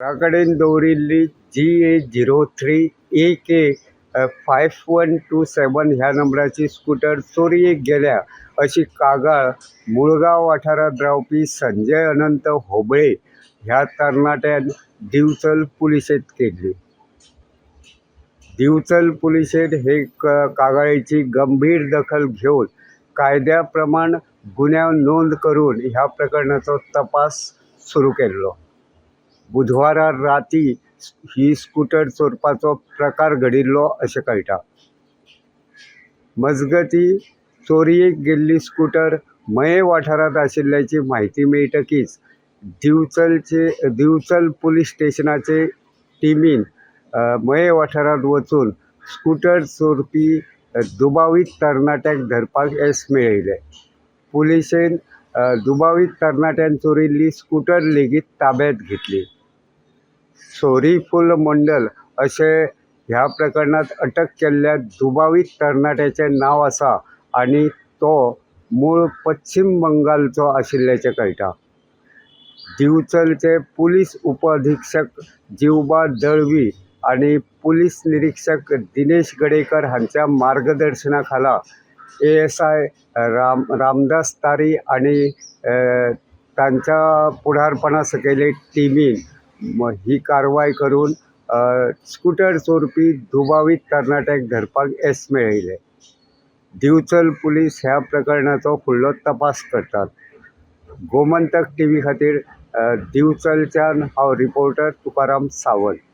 घराकडेन दवरिल्ली GA03AK 5127 ह्या नंबराची स्कूटर चोरयेक गेल्या अशी कागाळ मुळगांव वाठारात रावपी संजय अनंत होबळे ह्या तरणाट्यान दिवचल पुलिशेंत केली. दिवचल पुलिशेन हे कागाळीची गंभीर दखल घेवन कायद्या प्रमाण गुन्यांव नोंद करून ह्या प्रकरणाचो तपास सुरू केल्लो. बुधवारा राती ही स्कूटर चोरपाचो प्रकार घडिल्लो अशें कळटा. मजगतीं चोरयेक गेल्ली स्कूटर मये वाठारांत आशिल्ल्याची म्हायती मेळटकीच दिवचल पुलीस स्टेशनाचे टिमीन मये वाठारांत वचून स्कूटर चोरपी दुबावीत तरणाट्याक धरपाक येस मेळयलें. पुलिशेन दुबावीत तरणाट्यान चोरिल्ली स्कूटर लेगीत ताब्यांत घेतली. सोरीफुल मंडल अशें ह्या प्रकरणांत अटक केल्ल्या दुबावीत तरणाट्याचें नांव आसा आनी तो मूळ पश्चिम बंगालचो आशिल्ल्याचें कळटा. दिवचलचे पुलीस उपअधीक्षक जिवबा दळवी आनी पुलीस निरीक्षक दिनेश गडेकर हांच्या मार्गदर्शना खाला ASI रामदास तारी आनी तांच्या फुडारपणा सकयले टिमीन ही कारवाय करून स्कूटर चोरपी दुबावीत तरणाट्याक धरपाक येस मेळयलें. दिवचल पुलीस ह्या प्रकरणाचो फुडलो तपास करतात. गोमंतक TV खातीर दिवचलच्यान हांव रिपोर्टर तुकाराम सावंत.